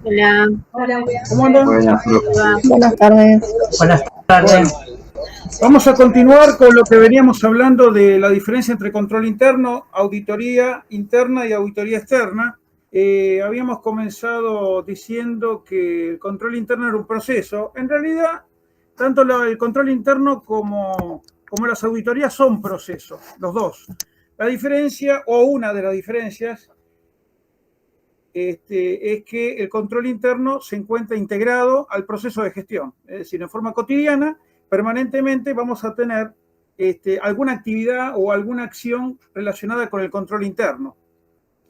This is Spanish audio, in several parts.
Hola, ¿Cómo andan? Buenas, ¿cómo profe. va? Buenas tardes. Buenas tardes. Vamos a continuar con lo que veníamos hablando de la diferencia entre control interno, auditoría interna y auditoría externa. Habíamos comenzado diciendo que el control interno era un proceso. En realidad, tanto el control interno como las auditorías son procesos, los dos. La diferencia, o una de las diferencias, es que el control interno se encuentra integrado al proceso de gestión. Es decir, en forma cotidiana, permanentemente vamos a tener alguna actividad o alguna acción relacionada con el control interno,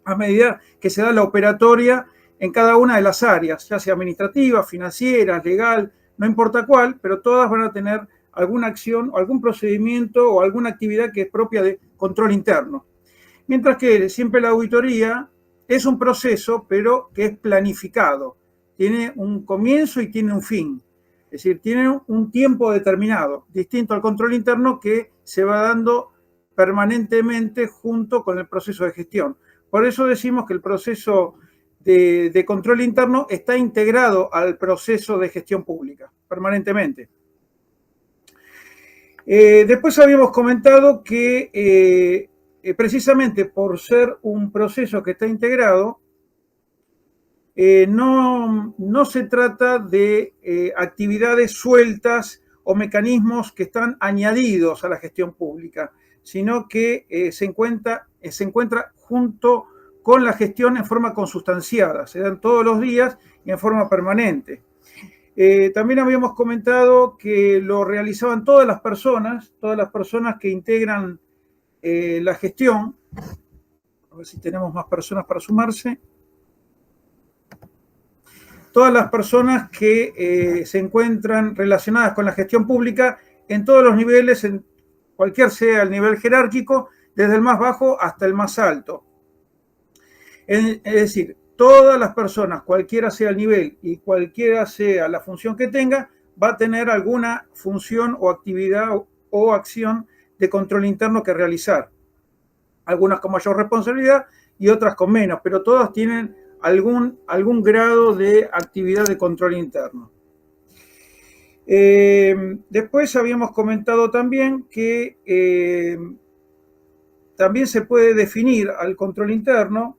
a medida que se da la operatoria en cada una de las áreas, ya sea administrativa, financiera, legal, no importa cuál, pero todas van a tener alguna acción o algún procedimiento o alguna actividad que es propia de control interno. Mientras que siempre la auditoría es un proceso, pero que es planificado. Tiene un comienzo y tiene un fin. Es decir, tiene un tiempo determinado, distinto al control interno que se va dando permanentemente junto con el proceso de gestión. Por eso decimos que el proceso de control interno está integrado al proceso de gestión pública, permanentemente. Después habíamos comentado que precisamente por ser un proceso que está integrado, no se trata de actividades sueltas o mecanismos que están añadidos a la gestión pública, sino que se encuentra junto con la gestión en forma consustanciada, se dan todos los días y en forma permanente. También habíamos comentado que lo realizaban todas las personas que integran la gestión. A ver si tenemos más personas para sumarse. Todas las personas que se encuentran relacionadas con la gestión pública en todos los niveles, en cualquier sea el nivel jerárquico, desde el más bajo hasta el más alto. Es decir, todas las personas, cualquiera sea el nivel y cualquiera sea la función que tenga, va a tener alguna función o actividad o acción de control interno que realizar. Algunas con mayor responsabilidad y otras con menos, pero todas tienen algún grado de actividad de control interno. Después habíamos comentado también que también se puede definir al control interno,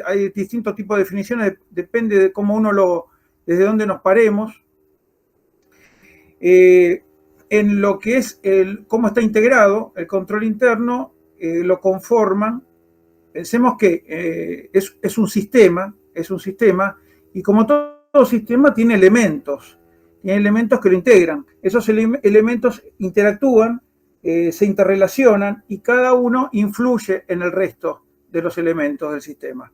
hay distintos tipos de definiciones, depende de cómo desde dónde nos paremos. En lo que es cómo está integrado el control interno, lo conforman. Pensemos que es un sistema, y como todo sistema tiene elementos que lo integran. Esos elementos interactúan, se interrelacionan y cada uno influye en el resto de los elementos del sistema.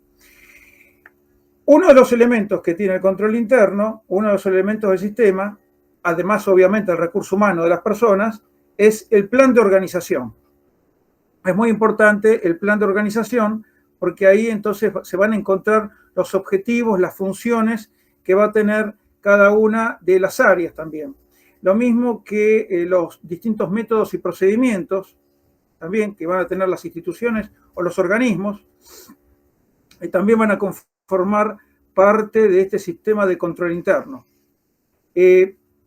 Uno de los elementos que tiene el control interno, uno de los elementos del sistema, además obviamente el recurso humano de las personas, es el plan de organización. Es muy importante el plan de organización porque ahí entonces se van a encontrar los objetivos, las funciones que va a tener cada una de las áreas también. Lo mismo que los distintos métodos y procedimientos también que van a tener las instituciones o los organismos, también van a conformar parte de este sistema de control interno.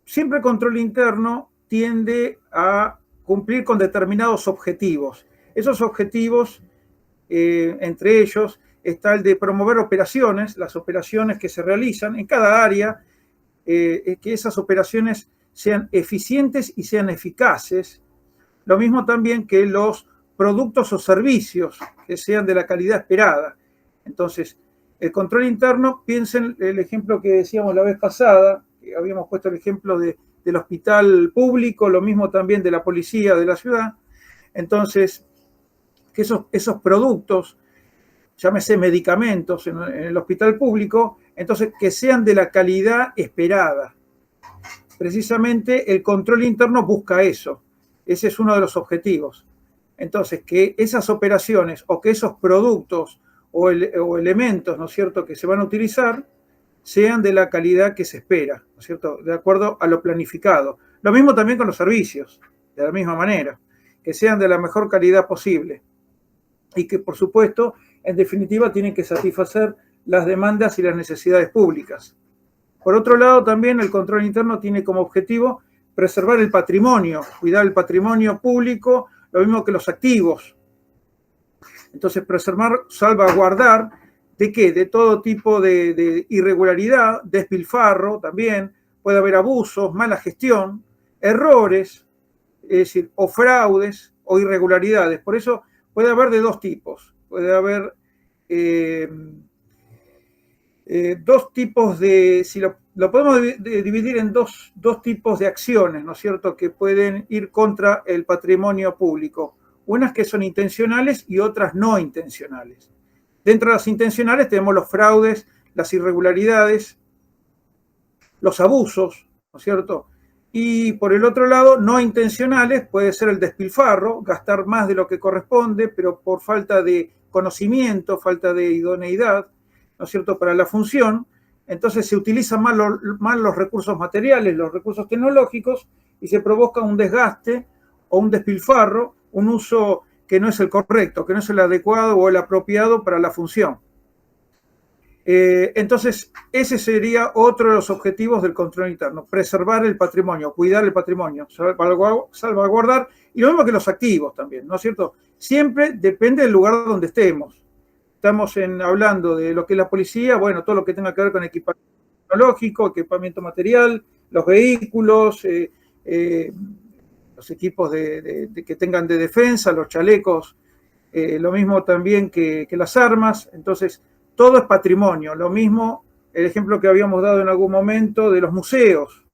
Siempre el control interno tiende a cumplir con determinados objetivos. Esos objetivos, entre ellos, está el de promover operaciones, las operaciones que se realizan en cada área, que esas operaciones sean eficientes y sean eficaces. Lo mismo también que los productos o servicios que sean de la calidad esperada. Entonces, el control interno, piensen el ejemplo que decíamos la vez pasada, que habíamos puesto el ejemplo del hospital público, lo mismo también de la policía de la ciudad. Entonces, que esos productos, llámese medicamentos en el hospital público, entonces que sean de la calidad esperada. Precisamente el control interno busca eso. Ese es uno de los objetivos. Entonces, que esas operaciones o que esos productos o elementos, ¿no es cierto?, que se van a utilizar, sean de la calidad que se espera, ¿no es cierto?, de acuerdo a lo planificado. Lo mismo también con los servicios, de la misma manera, que sean de la mejor calidad posible y que, por supuesto, en definitiva, tienen que satisfacer las demandas y las necesidades públicas. Por otro lado, también el control interno tiene como objetivo preservar el patrimonio, cuidar el patrimonio público, lo mismo que los activos. Entonces, preservar, salvaguardar, ¿de qué? De todo tipo de irregularidad, despilfarro también, puede haber abusos, mala gestión, errores, es decir, o fraudes o irregularidades. Por eso puede haber de dos tipos. Puede haber dos tipos si lo podemos dividir en dos tipos de acciones, ¿no es cierto?, que pueden ir contra el patrimonio público. Unas que son intencionales y otras no intencionales. Dentro de las intencionales tenemos los fraudes, las irregularidades, los abusos, ¿no es cierto? Y por el otro lado, no intencionales puede ser el despilfarro, gastar más de lo que corresponde, pero por falta de conocimiento, falta de idoneidad, ¿no es cierto?, para la función. Entonces se utilizan mal los recursos materiales, los recursos tecnológicos, y se provoca un desgaste o un despilfarro, un uso que no es el correcto, que no es el adecuado o el apropiado para la función. Entonces, ese sería otro de los objetivos del control interno, preservar el patrimonio, cuidar el patrimonio, salvaguardar, y lo mismo que los activos también, ¿no es cierto? Siempre depende del lugar donde estemos. Estamos hablando de lo que es la policía, bueno, todo lo que tenga que ver con equipamiento tecnológico, equipamiento material, los vehículos, los equipos que tengan de defensa, los chalecos, lo mismo también que las armas. Entonces, todo es patrimonio. Lo mismo el ejemplo que habíamos dado en algún momento de los museos,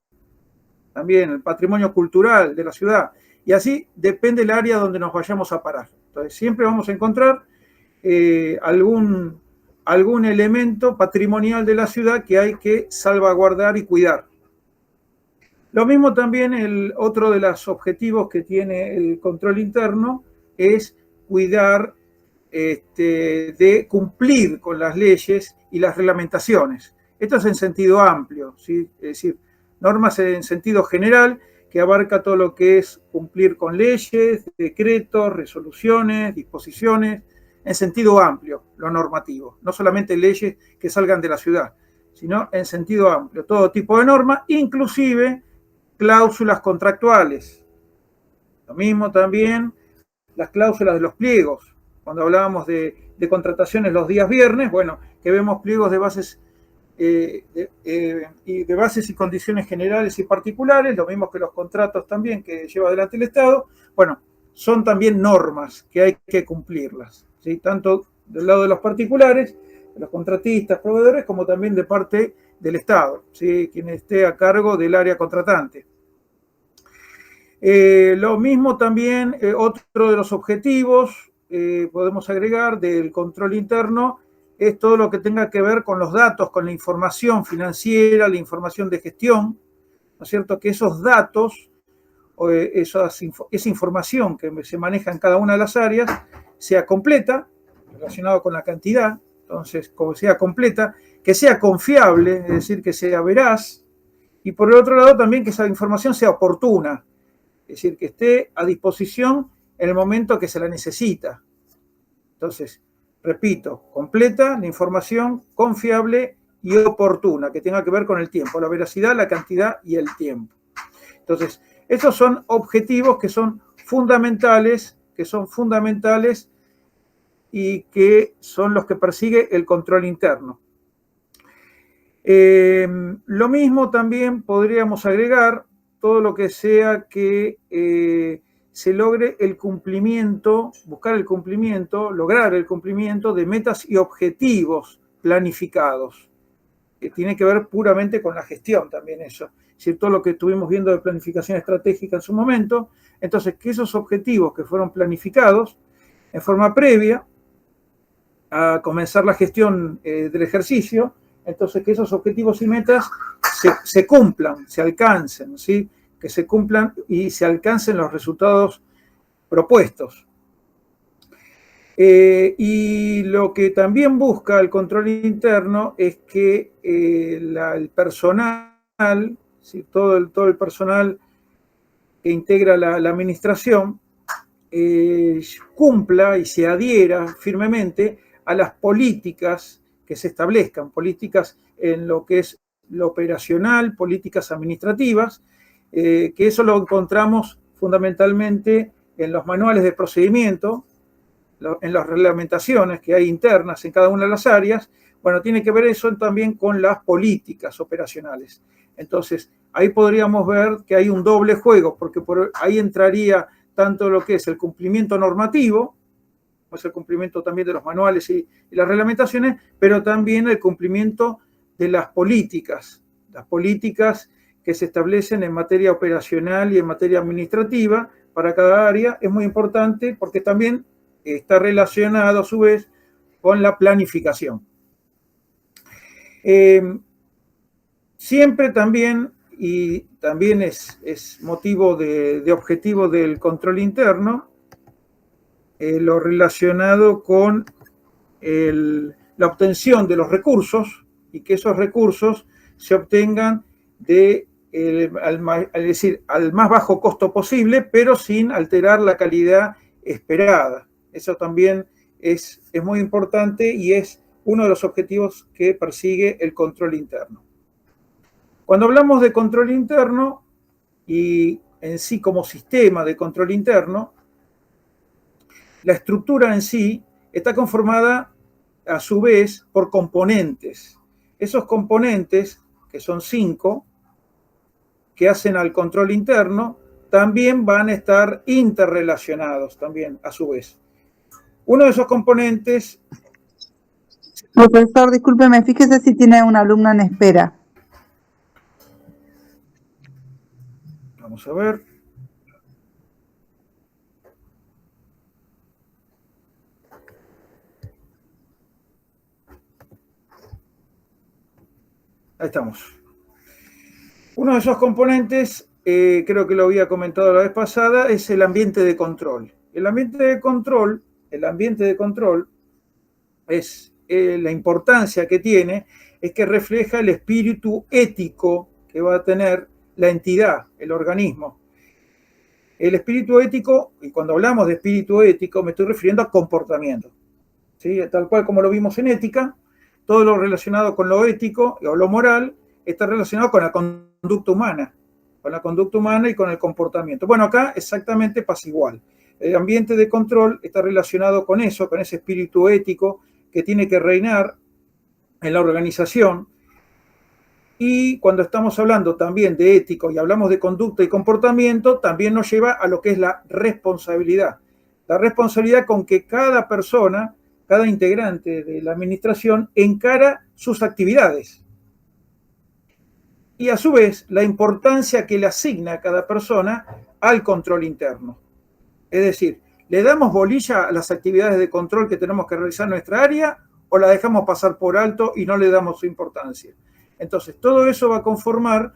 también el patrimonio cultural de la ciudad. Y así depende el área donde nos vayamos a parar. Entonces, siempre vamos a encontrar algún elemento patrimonial de la ciudad que hay que salvaguardar y cuidar. Lo mismo también otro de los objetivos que tiene el control interno es cuidar de cumplir con las leyes y las reglamentaciones. Esto es en sentido amplio, ¿sí? Es decir, normas en sentido general que abarca todo lo que es cumplir con leyes, decretos, resoluciones, disposiciones, en sentido amplio, lo normativo. No solamente leyes que salgan de la ciudad, sino en sentido amplio. Todo tipo de norma, inclusive cláusulas contractuales. Lo mismo también las cláusulas de los pliegos. Cuando hablábamos de contrataciones los días viernes, bueno, que vemos pliegos de bases de bases y condiciones generales y particulares, lo mismo que los contratos también que lleva adelante el Estado, bueno, son también normas que hay que cumplirlas, ¿sí? Tanto del lado de los particulares, de los contratistas, proveedores, como también de parte del Estado, ¿sí? Quien esté a cargo del área contratante. Lo mismo también, otro de los objetivos, podemos agregar, del control interno, es todo lo que tenga que ver con los datos, con la información financiera, la información de gestión, ¿no es cierto? Que esos datos, esa información que se maneja en cada una de las áreas, sea completa, relacionado con la cantidad, entonces, como sea completa, que sea confiable, es decir, que sea veraz, y por el otro lado también que esa información sea oportuna, es decir, que esté a disposición en el momento que se la necesita. Entonces, repito, completa la información, confiable y oportuna, que tenga que ver con el tiempo, la veracidad, la cantidad y el tiempo. Entonces, estos son objetivos que son fundamentales y que son los que persigue el control interno. Lo mismo también podríamos agregar todo lo que sea que se logre el cumplimiento, lograr el cumplimiento de metas y objetivos planificados, que tiene que ver puramente con la gestión también eso, es decir, todo lo que estuvimos viendo de planificación estratégica en su momento. Entonces, que esos objetivos que fueron planificados en forma previa a comenzar la gestión del ejercicio, entonces que esos objetivos y metas se cumplan, se alcancen, ¿sí? Que se cumplan y se alcancen los resultados propuestos. Y lo que también busca el control interno es que el personal, ¿sí? todo el personal que integra la administración, cumpla y se adhiera firmemente a las políticas que se establezcan, políticas en lo que es lo operacional, políticas administrativas, que eso lo encontramos fundamentalmente en los manuales de procedimiento, en las reglamentaciones que hay internas en cada una de las áreas. Bueno, tiene que ver eso también con las políticas operacionales. Entonces, ahí podríamos ver que hay un doble juego, porque por ahí entraría tanto lo que es el cumplimiento normativo, pues el cumplimiento también de los manuales y las reglamentaciones, pero también el cumplimiento de las políticas que se establecen en materia operacional y en materia administrativa para cada área. Es muy importante porque también está relacionado a su vez con la planificación. Siempre también, y también es motivo de objetivo del control interno, lo relacionado con la obtención de los recursos y que esos recursos se obtengan al más bajo costo posible, pero sin alterar la calidad esperada. Eso también es muy importante y es uno de los objetivos que persigue el control interno. Cuando hablamos de control interno y en sí como sistema de control interno, la estructura en sí está conformada a su vez por componentes. Esos componentes, que son 5, que hacen al control interno, también van a estar interrelacionados también a su vez. Uno de esos componentes... Profesor, discúlpeme, fíjese si tiene una alumna en espera. Vamos a ver. Ahí estamos. Uno de esos componentes, creo que lo había comentado la vez pasada, es el ambiente de control. El ambiente de control es la importancia que tiene, es que refleja el espíritu ético que va a tener la entidad, el organismo. El espíritu ético, y cuando hablamos de espíritu ético me estoy refiriendo a comportamiento, ¿sí? Tal cual como lo vimos en ética, todo lo relacionado con lo ético o lo moral está relacionado con la conducta humana y con el comportamiento. Bueno, acá exactamente pasa igual. El ambiente de control está relacionado con eso, con ese espíritu ético que tiene que reinar en la organización. Y cuando estamos hablando también de ético y hablamos de conducta y comportamiento, también nos lleva a lo que es la responsabilidad. La responsabilidad con que cada persona, cada integrante de la administración encara sus actividades. Y a su vez, la importancia que le asigna a cada persona al control interno. Es decir, ¿le damos bolilla a las actividades de control que tenemos que realizar en nuestra área o la dejamos pasar por alto y no le damos su importancia? Entonces, todo eso va a conformar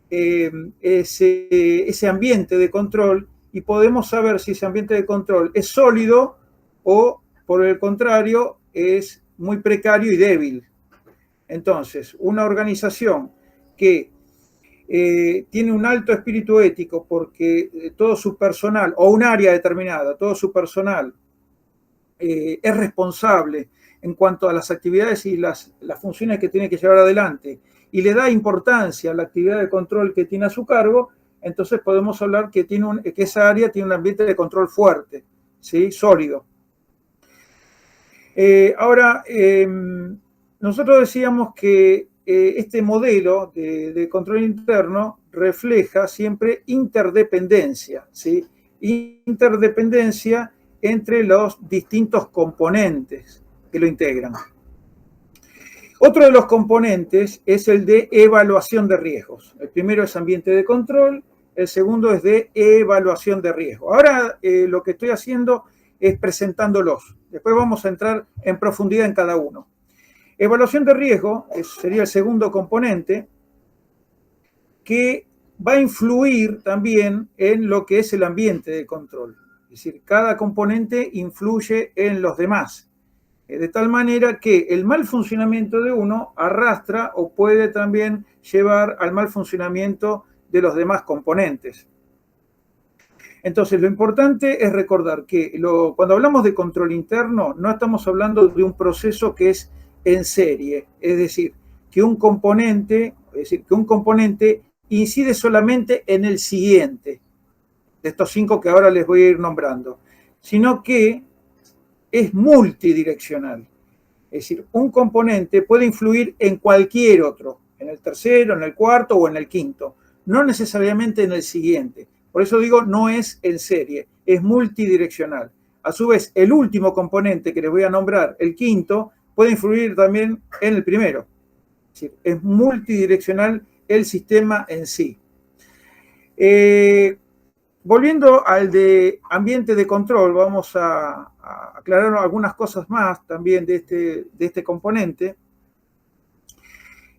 ese ambiente de control y podemos saber si ese ambiente de control es sólido o, por el contrario, es muy precario y débil. Entonces, una organización que tiene un alto espíritu ético porque todo su personal, o un área determinada, todo su personal es responsable en cuanto a las actividades y las funciones que tiene que llevar adelante y le da importancia a la actividad de control que tiene a su cargo, entonces podemos hablar que esa área tiene un ambiente de control fuerte, ¿sí? Sólido. Ahora, nosotros decíamos que este modelo de control interno refleja siempre interdependencia, ¿sí? Interdependencia entre los distintos componentes que lo integran. Otro de los componentes es el de evaluación de riesgos. El primero es ambiente de control, el segundo es de evaluación de riesgo. Ahora lo que estoy haciendo es presentándolos. Después vamos a entrar en profundidad en cada uno. Evaluación de riesgo sería el segundo componente que va a influir también en lo que es el ambiente de control. Es decir, cada componente influye en los demás. De tal manera que el mal funcionamiento de uno arrastra o puede también llevar al mal funcionamiento de los demás componentes. Entonces, lo importante es recordar que cuando hablamos de control interno, no estamos hablando de un proceso que es en serie, es decir, que un componente incide solamente en el siguiente, de estos 5 que ahora les voy a ir nombrando, sino que es multidireccional. Es decir, un componente puede influir en cualquier otro, en el tercero, en el cuarto o en el quinto, no necesariamente en el siguiente. Por eso digo, no es en serie, es multidireccional. A su vez, el último componente que les voy a nombrar, el quinto, puede influir también en el primero. Es decir, es multidireccional el sistema en sí. Volviendo al de ambiente de control, vamos a aclarar algunas cosas más también de este componente.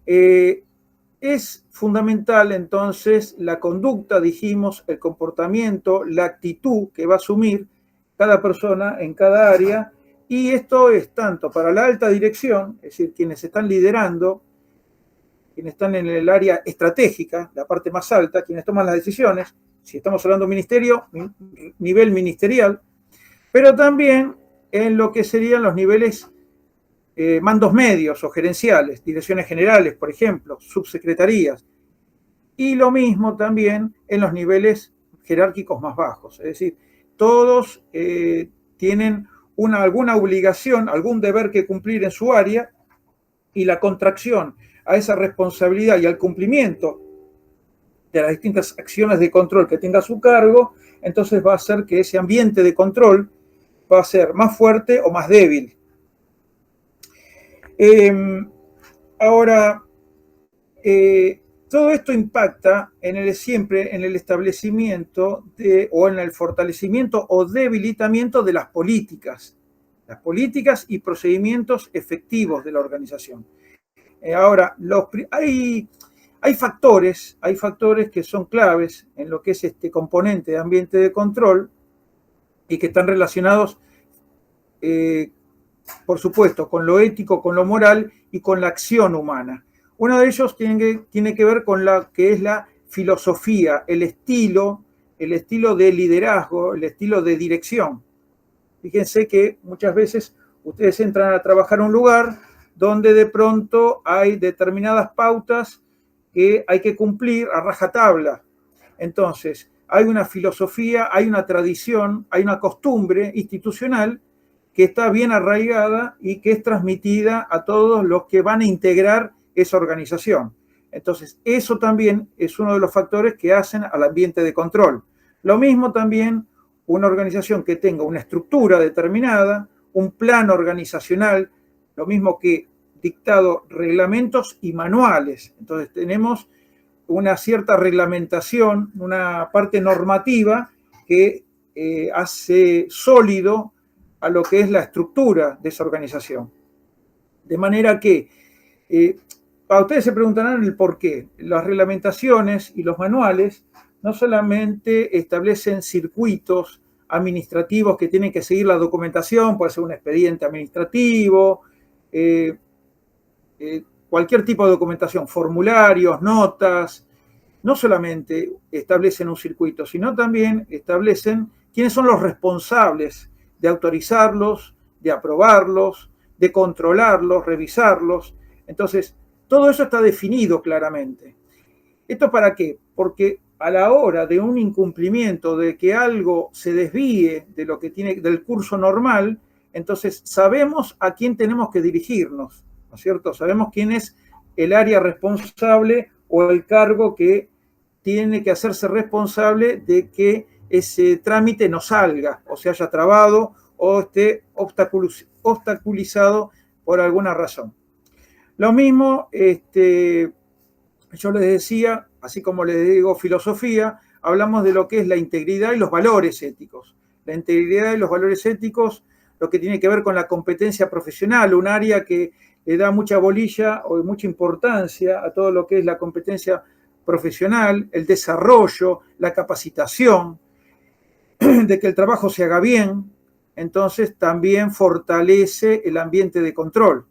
Es fundamental entonces la conducta, dijimos, el comportamiento, la actitud que va a asumir cada persona en cada área, y esto es tanto para la alta dirección, es decir, quienes están liderando, quienes están en el área estratégica, la parte más alta, quienes toman las decisiones, si estamos hablando de ministerio, nivel ministerial, pero también en lo que serían los niveles mandos medios o gerenciales, direcciones generales, por ejemplo, subsecretarías, y lo mismo también en los niveles jerárquicos más bajos, es decir, todos tienen alguna obligación, algún deber que cumplir en su área, y la contracción a esa responsabilidad y al cumplimiento de las distintas acciones de control que tenga a su cargo, entonces va a hacer que ese ambiente de control va a ser más fuerte o más débil. Ahora, todo esto impacta siempre en el establecimiento o en el fortalecimiento o debilitamiento de las políticas y procedimientos efectivos de la organización. Ahora, hay factores que son claves en lo que es este componente de ambiente de control y que están relacionados, por supuesto, con lo ético, con lo moral y con la acción humana. Uno de ellos tiene que ver con la que es la filosofía, el estilo de liderazgo, el estilo de dirección. Fíjense que muchas veces ustedes entran a trabajar a un lugar donde de pronto hay determinadas pautas que hay que cumplir a rajatabla. Entonces, hay una filosofía, hay una tradición, hay una costumbre institucional que está bien arraigada y que es transmitida a todos los que van a integrar esa organización. Entonces, eso también es uno de los factores que hacen al ambiente de control. Lo mismo también una organización que tenga una estructura determinada, un plan organizacional, lo mismo que dictado reglamentos y manuales. Entonces tenemos una cierta reglamentación, una parte normativa que hace sólido a lo que es la estructura de esa organización. De manera que, para ustedes se preguntarán el por qué. Las reglamentaciones y los manuales no solamente establecen circuitos administrativos que tienen que seguir la documentación, puede ser un expediente administrativo, cualquier tipo de documentación, formularios, notas, no solamente establecen un circuito, sino también establecen quiénes son los responsables de autorizarlos, de aprobarlos, de controlarlos, revisarlos. Entonces, todo eso está definido claramente. ¿Esto para qué? Porque a la hora de un incumplimiento, de que algo se desvíe de lo que tiene del curso normal, entonces sabemos a quién tenemos que dirigirnos, ¿no es cierto? Sabemos quién es el área responsable o el cargo que tiene que hacerse responsable de que ese trámite no salga, o se haya trabado, o esté obstaculizado por alguna razón. Lo mismo, yo les decía, así como les digo filosofía, hablamos de lo que es la integridad y los valores éticos. La integridad y los valores éticos, lo que tiene que ver con la competencia profesional, un área que le da mucha bolilla o mucha importancia a todo lo que es la competencia profesional, el desarrollo, la capacitación, de que el trabajo se haga bien, entonces también fortalece el ambiente de control.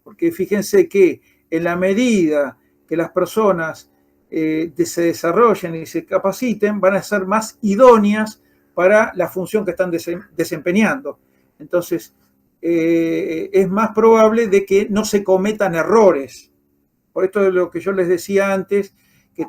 Porque fíjense que en la medida que las personas se desarrollen y se capaciten, van a ser más idóneas para la función que están desempeñando. Entonces, es más probable de que no se cometan errores. Por esto es lo que yo les decía antes, que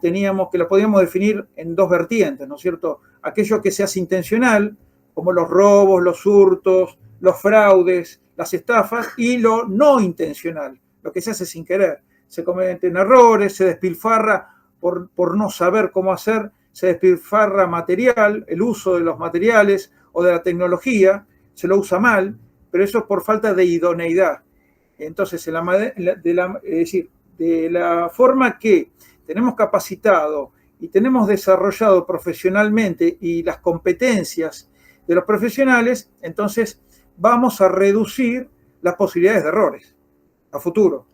lo podíamos definir en dos vertientes, ¿no es cierto? Aquello que se hace intencional, como los robos, los hurtos, los fraudes, las estafas, y lo no intencional, lo que se hace sin querer. Se cometen errores, se despilfarra por no saber cómo hacer, se despilfarra material, el uso de los materiales o de la tecnología, se lo usa mal, pero eso es por falta de idoneidad. Entonces, de la forma que tenemos capacitado y tenemos desarrollado profesionalmente y las competencias de los profesionales, entonces vamos a reducir las posibilidades de errores a futuro,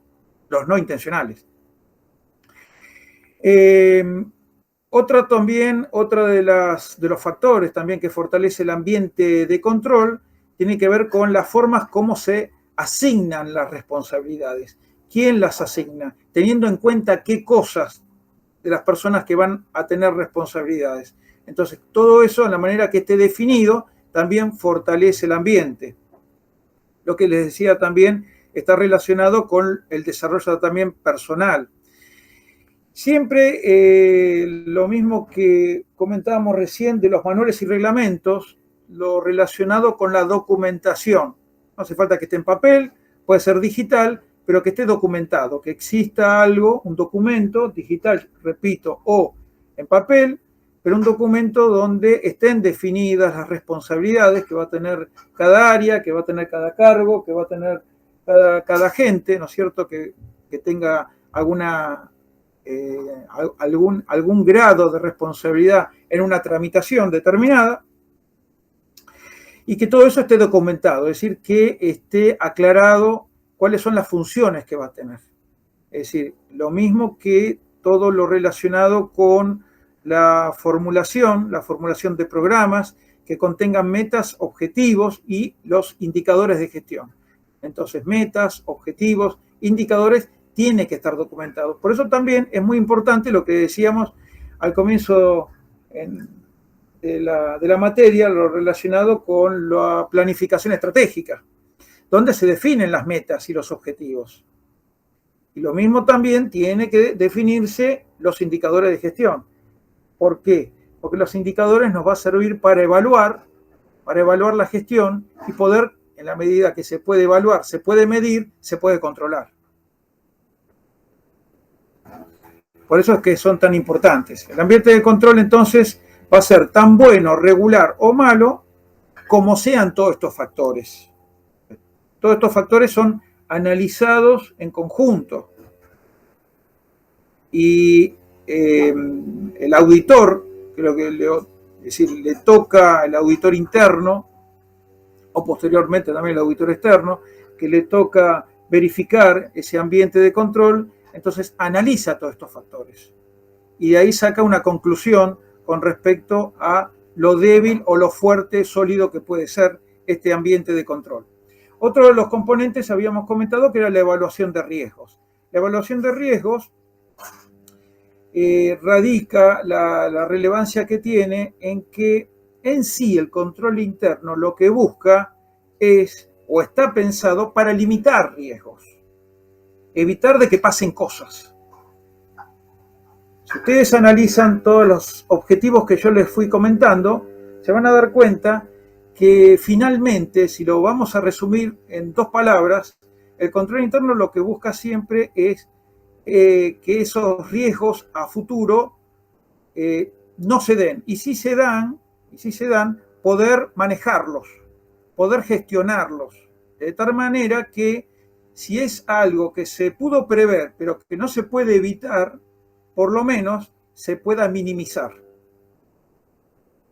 los no intencionales. Otra de los factores también que fortalece el ambiente de control tiene que ver con las formas como se asignan las responsabilidades. ¿Quién las asigna? Teniendo en cuenta qué cosas de las personas que van a tener responsabilidades. Entonces, todo eso, en la manera que esté definido, también fortalece el ambiente. Lo que les decía también está relacionado con el desarrollo también personal. Siempre lo mismo que comentábamos recién de los manuales y reglamentos, lo relacionado con la documentación. No hace falta que esté en papel, puede ser digital, pero que esté documentado, que exista algo, un documento digital, repito, o en papel, pero un documento donde estén definidas las responsabilidades que va a tener cada área, que va a tener cada cargo, que va a tener cada agente, ¿no es cierto?, que tenga algún grado de responsabilidad en una tramitación determinada, y que todo eso esté documentado, es decir, que esté aclarado cuáles son las funciones que va a tener. Es decir, lo mismo que todo lo relacionado con la formulación de programas que contengan metas, objetivos y los indicadores de gestión. Entonces, metas, objetivos, indicadores, tiene que estar documentado. Por eso también es muy importante lo que decíamos al comienzo de la materia, lo relacionado con la planificación estratégica, donde se definen las metas y los objetivos. Y lo mismo también tiene que definirse los indicadores de gestión. ¿Por qué? Porque los indicadores nos va a servir para evaluar la gestión y poder, en la medida que se puede evaluar, se puede medir, se puede controlar. Por eso es que son tan importantes. El ambiente de control, entonces, va a ser tan bueno, regular o malo como sean todos estos factores. Todos estos factores son analizados en conjunto. Y el auditor, creo que le toca el auditor interno, o posteriormente también el auditor externo, que le toca verificar ese ambiente de control, entonces analiza todos estos factores. Y de ahí saca una conclusión con respecto a lo débil o lo fuerte, sólido que puede ser este ambiente de control. Otro de los componentes habíamos comentado que era la evaluación de riesgos. La evaluación de riesgos radica la relevancia que tiene en que en sí el control interno lo que busca es o está pensado para limitar riesgos, evitar de que pasen cosas. Si ustedes analizan todos los objetivos que yo les fui comentando, se van a dar cuenta que finalmente, si lo vamos a resumir en dos palabras, el control interno lo que busca siempre es que esos riesgos a futuro no se den. Y si se dan, poder manejarlos, poder gestionarlos, de tal manera que si es algo que se pudo prever, pero que no se puede evitar, por lo menos se pueda minimizar.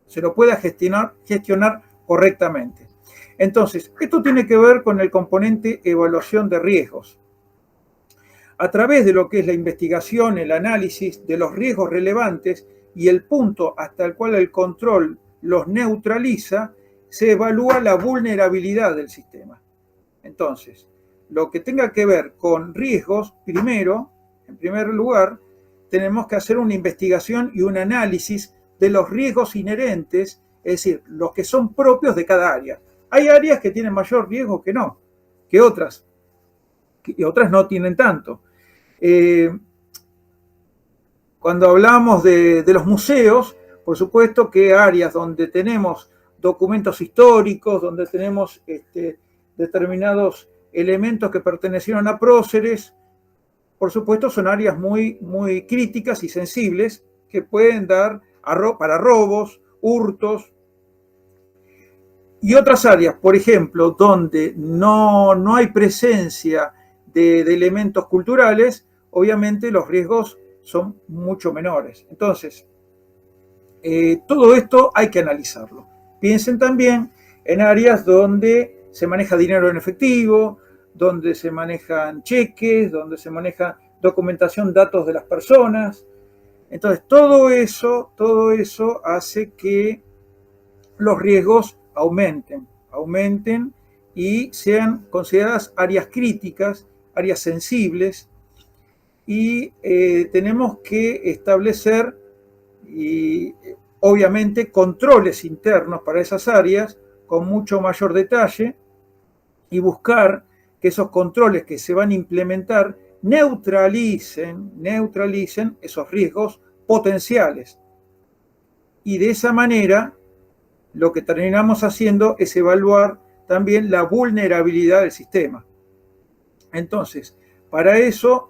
Se lo pueda gestionar correctamente. Entonces, esto tiene que ver con el componente evaluación de riesgos. A través de lo que es la investigación, el análisis de los riesgos relevantes y el punto hasta el cual el control los neutraliza, se evalúa la vulnerabilidad del sistema. Entonces, lo que tenga que ver con riesgos, en primer lugar, tenemos que hacer una investigación y un análisis de los riesgos inherentes, es decir, los que son propios de cada área. Hay áreas que tienen mayor riesgo que no, que otras, y otras no tienen tanto. Cuando hablamos de los museos, por supuesto que áreas donde tenemos documentos históricos, donde tenemos determinados elementos que pertenecieron a próceres, por supuesto son áreas muy, muy críticas y sensibles que pueden dar para robos, hurtos, y otras áreas, por ejemplo, donde no hay presencia de elementos culturales, obviamente los riesgos son mucho menores. Entonces, todo esto hay que analizarlo. Piensen también en áreas donde se maneja dinero en efectivo, donde se manejan cheques, donde se maneja documentación, datos de las personas. Entonces, todo eso hace que los riesgos aumenten y sean consideradas áreas críticas, áreas sensibles, y tenemos que establecer y obviamente controles internos para esas áreas con mucho mayor detalle y buscar que esos controles que se van a implementar neutralicen esos riesgos potenciales. Y de esa manera lo que terminamos haciendo es evaluar también la vulnerabilidad del sistema. Entonces, para eso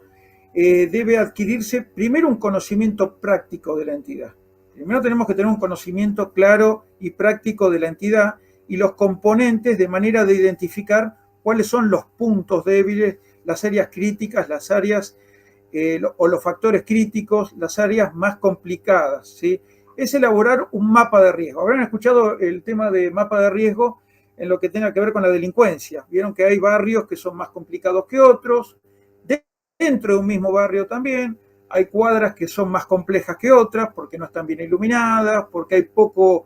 debe adquirirse primero un conocimiento práctico de la entidad. Primero tenemos que tener un conocimiento claro y práctico de la entidad y los componentes de manera de identificar cuáles son los puntos débiles, las áreas críticas, las áreas o los factores críticos, las áreas más complicadas, ¿sí? Es elaborar un mapa de riesgo. Habrán escuchado el tema de mapa de riesgo en lo que tenga que ver con la delincuencia. Vieron que hay barrios que son más complicados que otros. Dentro de un mismo barrio también hay cuadras que son más complejas que otras porque no están bien iluminadas, porque hay poco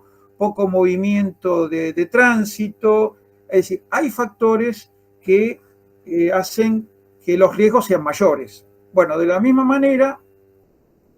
movimiento de tránsito. Es decir, hay factores que hacen que los riesgos sean mayores. Bueno, de la misma manera,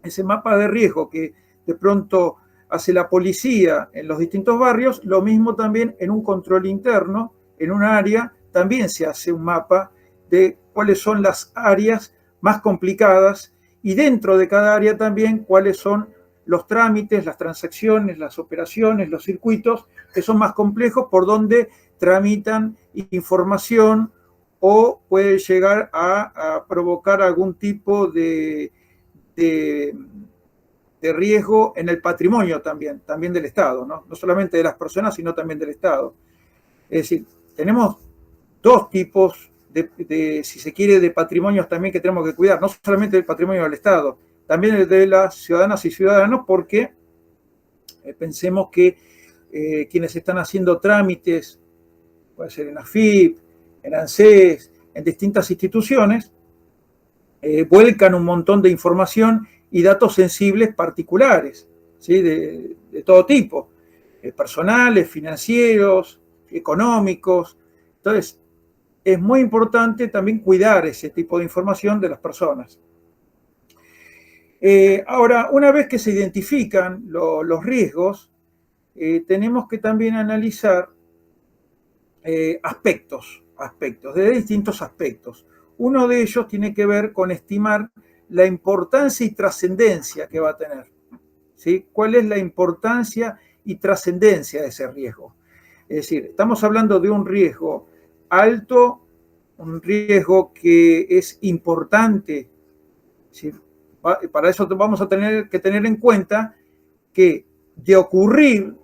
ese mapa de riesgo que de pronto hace la policía en los distintos barrios, lo mismo también en un control interno, en un área, también se hace un mapa de cuáles son las áreas más complicadas y dentro de cada área también cuáles son los trámites, las transacciones, las operaciones, los circuitos que son más complejos por donde tramitan información o puede llegar a provocar algún tipo de riesgo en el patrimonio también del Estado, ¿no? No solamente de las personas, sino también del Estado. Es decir, tenemos dos tipos si se quiere, de patrimonios también que tenemos que cuidar, no solamente del patrimonio del Estado, también el de las ciudadanas y ciudadanos, porque pensemos que quienes están haciendo trámites, puede ser en AFIP, en ANSES, en distintas instituciones, vuelcan un montón de información y datos sensibles particulares, ¿sí? de todo tipo, personales, financieros, económicos. Entonces, es muy importante también cuidar ese tipo de información de las personas. Ahora, una vez que se identifican los riesgos, tenemos que también analizar aspectos, de distintos aspectos. Uno de ellos tiene que ver con estimar la importancia y trascendencia que va a tener, ¿sí? ¿Cuál es la importancia y trascendencia de ese riesgo? Es decir, estamos hablando de un riesgo alto, un riesgo que es importante, ¿sí? Para eso vamos a tener que tener en cuenta que de ocurrir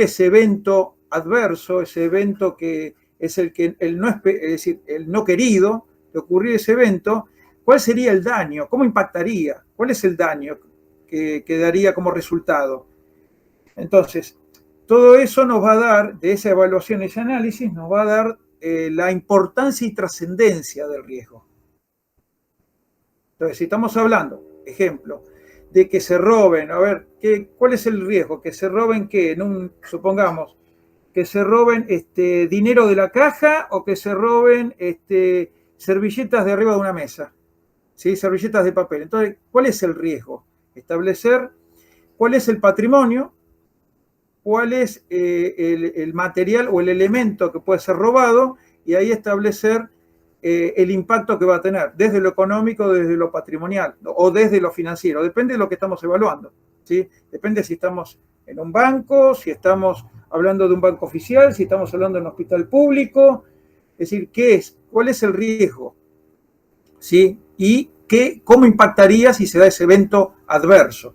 ese evento adverso, ese evento que es el no querido, de ocurrir ese evento, ¿cuál sería el daño? ¿Cómo impactaría? ¿Cuál es el daño que daría como resultado? Entonces, todo eso nos va a dar, de esa evaluación y ese análisis, nos va a dar la importancia y trascendencia del riesgo. Entonces, si estamos hablando, ejemplo, de que se roben, a ver, ¿cuál es el riesgo? Que se roben, ¿qué? Supongamos, que se roben dinero de la caja o que se roben servilletas de arriba de una mesa, ¿sí? Servilletas de papel. Entonces, ¿cuál es el riesgo? Establecer cuál es el patrimonio cuál es el material o el elemento que puede ser robado y ahí establecer el impacto que va a tener, desde lo económico, desde lo patrimonial o desde lo financiero. Depende de lo que estamos evaluando, ¿sí? Depende si estamos en un banco, si estamos hablando de un banco oficial, si estamos hablando de un hospital público. Es decir, ¿cuál es el riesgo? ¿Sí? Y cómo impactaría si se da ese evento adverso.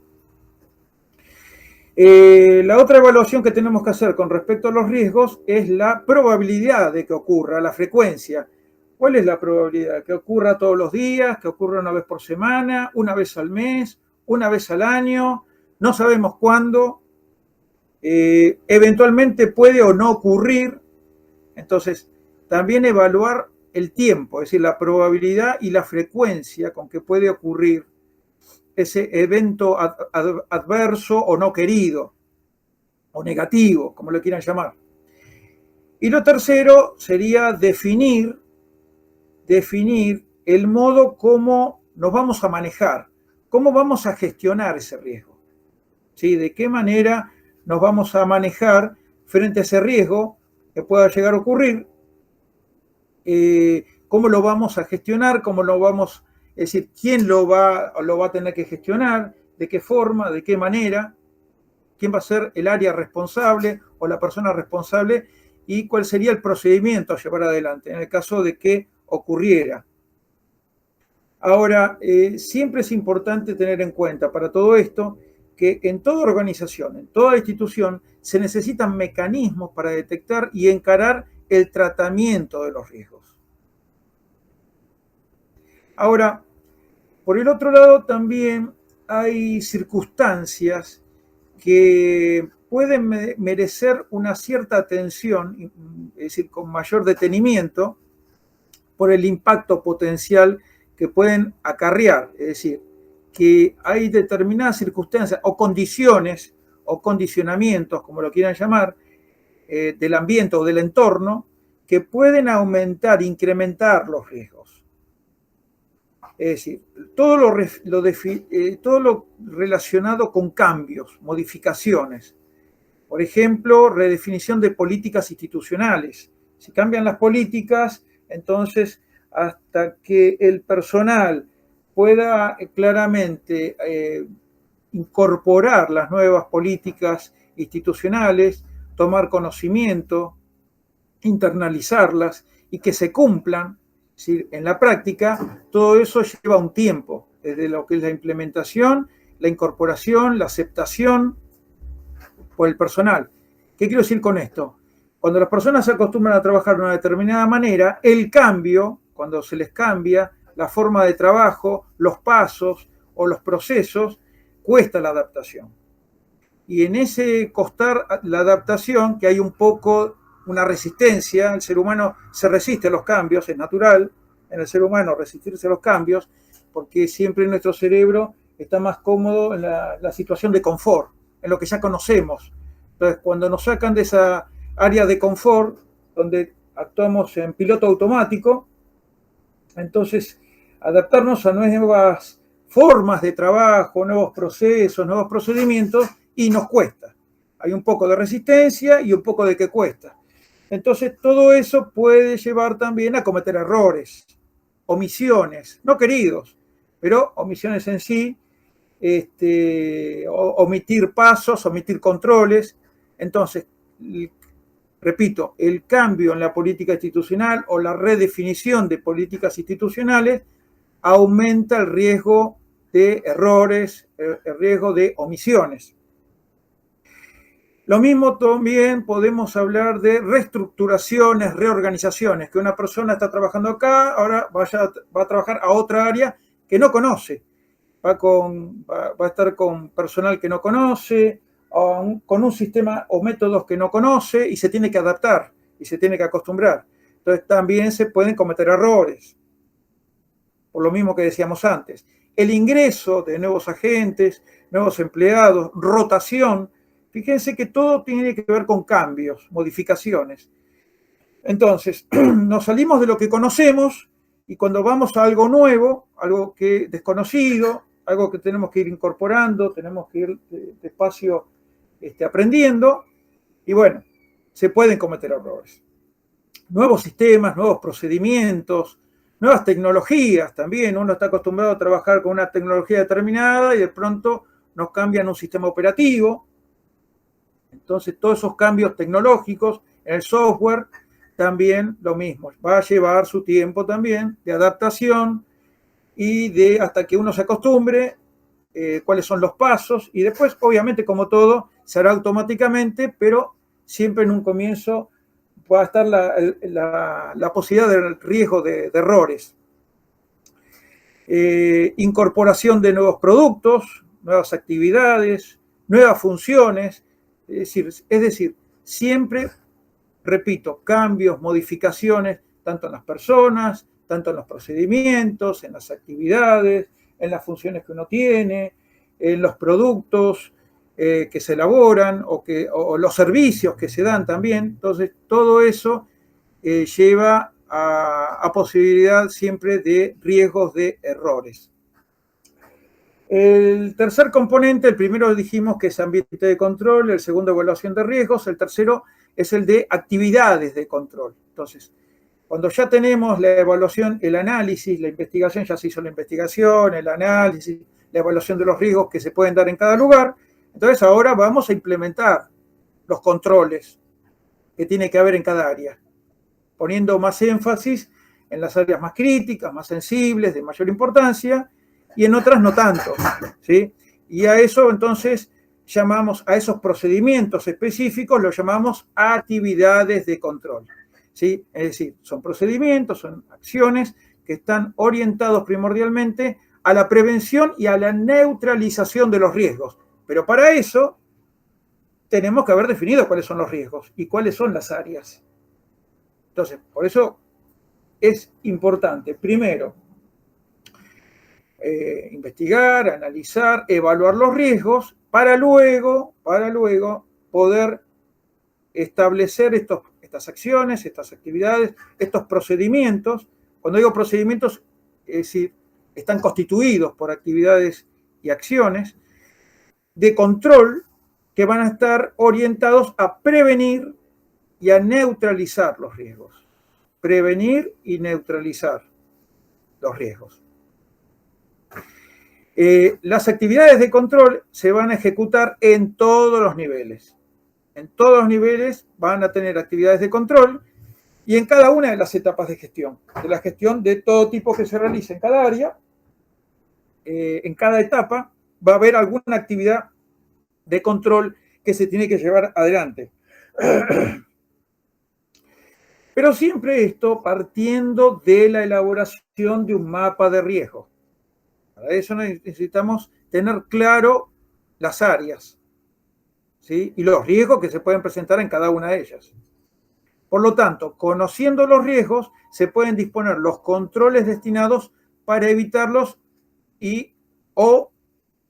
La otra evaluación que tenemos que hacer con respecto a los riesgos es la probabilidad de que ocurra, la frecuencia. ¿Cuál es la probabilidad? ¿Que ocurra todos los días? ¿Que ocurra una vez por semana? ¿Una vez al mes? ¿Una vez al año? No sabemos cuándo. Eventualmente puede o no ocurrir. Entonces, también evaluar el tiempo, es decir, la probabilidad y la frecuencia con que puede ocurrir ese evento adverso o no querido, o negativo, como lo quieran llamar. Y lo tercero sería definir el modo como nos vamos a manejar, cómo vamos a gestionar ese riesgo. ¿Sí? ¿De qué manera nos vamos a manejar frente a ese riesgo que pueda llegar a ocurrir? ¿Cómo lo vamos a gestionar? ¿Cómo lo vamos, es decir, quién lo va a tener que gestionar? ¿De qué forma? ¿De qué manera? ¿Quién va a ser el área responsable o la persona responsable? ¿Y cuál sería el procedimiento a llevar adelante en el caso de que ocurriera? Ahora, siempre es importante tener en cuenta para todo esto que en toda organización, en toda institución, se necesitan mecanismos para detectar y encarar el tratamiento de los riesgos. Ahora, por el otro lado, también hay circunstancias que pueden merecer una cierta atención, es decir, con mayor detenimiento, por el impacto potencial que pueden acarrear. Es decir, que hay determinadas circunstancias o condiciones o condicionamientos, como lo quieran llamar, del ambiente o del entorno, que pueden aumentar, incrementar los riesgos. Es decir, todo lo relacionado con cambios, modificaciones. Por ejemplo, redefinición de políticas institucionales. Si cambian las políticas, entonces hasta que el personal pueda claramente incorporar las nuevas políticas institucionales, tomar conocimiento, internalizarlas y que se cumplan, ¿sí? En la práctica, todo eso lleva un tiempo, desde lo que es la implementación, la incorporación, la aceptación por el personal. ¿Qué quiero decir con esto? Cuando las personas se acostumbran a trabajar de una determinada manera, el cambio, cuando se les cambia la forma de trabajo, los pasos o los procesos, cuesta la adaptación. Y en ese costar la adaptación, que hay un poco una resistencia, el ser humano se resiste a los cambios, es natural en el ser humano resistirse a los cambios, porque siempre nuestro cerebro está más cómodo en la situación de confort, en lo que ya conocemos. Entonces, cuando nos sacan de esa área de confort, donde actuamos en piloto automático, entonces adaptarnos a nuevas formas de trabajo, nuevos procesos, nuevos procedimientos, y nos cuesta. Hay un poco de resistencia y un poco de que cuesta. Entonces, todo eso puede llevar también a cometer errores, omisiones, no queridos, pero omisiones en sí, omitir pasos, omitir controles. Entonces, repito, el cambio en la política institucional o la redefinición de políticas institucionales aumenta el riesgo de errores, el riesgo de omisiones. Lo mismo también podemos hablar de reestructuraciones, reorganizaciones, que una persona está trabajando acá, ahora va a trabajar a otra área que no conoce. Va a estar con personal que no conoce, con un sistema o métodos que no conoce y se tiene que adaptar y se tiene que acostumbrar. Entonces también se pueden cometer errores, por lo mismo que decíamos antes. El ingreso de nuevos agentes, nuevos empleados, rotación. Fíjense que todo tiene que ver con cambios, modificaciones. Entonces, nos salimos de lo que conocemos y cuando vamos a algo nuevo, algo que desconocido, algo que tenemos que ir incorporando, tenemos que ir despacio aprendiendo, Y bueno, se pueden cometer errores. Nuevos sistemas, nuevos procedimientos, nuevas tecnologías también. Uno está acostumbrado a trabajar con una tecnología determinada y de pronto nos cambian un sistema operativo. Entonces, todos esos cambios tecnológicos en el software, también lo mismo. Va a llevar su tiempo también de adaptación y de hasta que uno se acostumbre, cuáles son los pasos. Y después, obviamente, como todo, se hará automáticamente, pero siempre en un comienzo va a estar la posibilidad del riesgo de errores. Incorporación de nuevos productos, nuevas actividades, nuevas funciones. Es decir, siempre, repito, cambios, modificaciones, tanto en las personas, tanto en los procedimientos, en las actividades, en las funciones que uno tiene, en los productos que se elaboran o los servicios que se dan también. Entonces, todo eso lleva a posibilidad siempre de riesgos de errores. El tercer componente, el primero dijimos que es ambiente de control, el segundo evaluación de riesgos, el tercero es el de actividades de control. Entonces, cuando ya tenemos la evaluación, el análisis, la investigación, ya se hizo la investigación, el análisis, la evaluación de los riesgos que se pueden dar en cada lugar, entonces ahora vamos a implementar los controles que tiene que haber en cada área, poniendo más énfasis en las áreas más críticas, más sensibles, de mayor importancia, y en otras no tanto, ¿sí? Y a eso entonces llamamos, a esos procedimientos específicos, los llamamos actividades de control, ¿sí? Es decir, son procedimientos, son acciones que están orientados primordialmente a la prevención y a la neutralización de los riesgos. Pero para eso tenemos que haber definido cuáles son los riesgos y cuáles son las áreas. Entonces, por eso es importante, primero, investigar, analizar, evaluar los riesgos para luego poder establecer estas acciones, estas actividades, estos procedimientos. Cuando digo procedimientos, es decir, están constituidos por actividades y acciones de control que van a estar orientados a prevenir y a neutralizar los riesgos. Prevenir y neutralizar los riesgos. Las actividades de control se van a ejecutar en todos los niveles. En todos los niveles van a tener actividades de control y en cada una de las etapas de la gestión de todo tipo que se realice en cada área, en cada etapa va a haber alguna actividad de control que se tiene que llevar adelante. Pero siempre esto partiendo de la elaboración de un mapa de riesgo. Para eso necesitamos tener claro las áreas, ¿sí? Y los riesgos que se pueden presentar en cada una de ellas. Por lo tanto, conociendo los riesgos, se pueden disponer los controles destinados para evitarlos o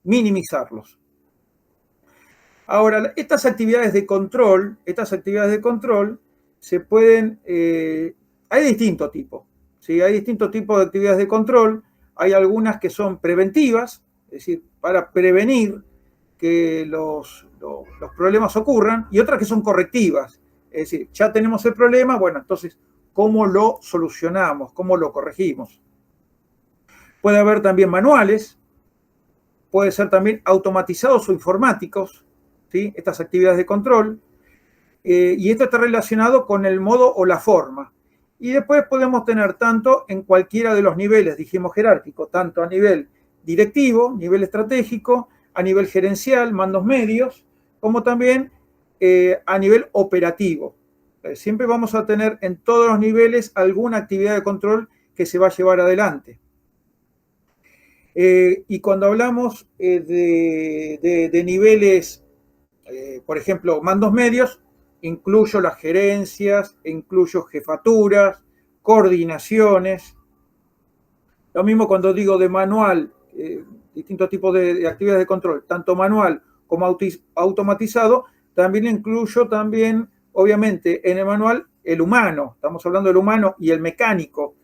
minimizarlos. Ahora, estas actividades de control se pueden, hay distintos tipos, ¿sí? Hay distintos tipos de actividades de control. Hay algunas que son preventivas, es decir, para prevenir que los problemas ocurran, y otras que son correctivas, es decir, ya tenemos el problema, bueno, entonces, ¿cómo lo solucionamos? ¿Cómo lo corregimos? Puede haber también manuales, puede ser también automatizados o informáticos, ¿sí? Estas actividades de control, y esto está relacionado con el modo o la forma. Y después podemos tener tanto en cualquiera de los niveles, dijimos jerárquico, tanto a nivel directivo, nivel estratégico, a nivel gerencial, mandos medios, como también a nivel operativo. Siempre vamos a tener en todos los niveles alguna actividad de control que se va a llevar adelante. Y cuando hablamos de niveles, por ejemplo, mandos medios, incluyo las gerencias, incluyo jefaturas, coordinaciones. Lo mismo cuando digo de manual, distintos tipos de actividades de control, tanto manual como automatizado, también incluyo obviamente, en el manual, el humano. Estamos hablando del humano y el mecánico.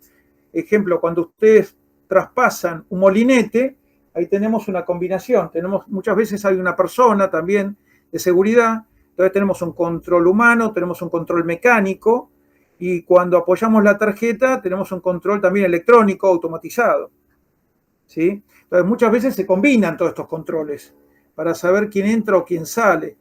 Ejemplo, cuando ustedes traspasan un molinete, ahí tenemos una combinación. Muchas veces hay una persona también de seguridad Entonces tenemos un control humano, tenemos un control mecánico, y cuando apoyamos la tarjeta tenemos un control también electrónico automatizado, ¿sí? Entonces muchas veces se combinan todos estos controles para saber quién entra o quién sale,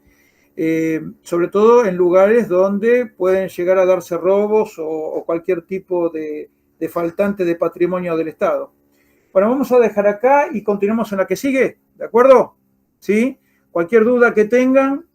sobre todo en lugares donde pueden llegar a darse robos o cualquier tipo de faltante de patrimonio del Estado. Bueno, vamos a dejar acá y continuamos en la que sigue, ¿de acuerdo? ¿Sí? Cualquier duda que tengan,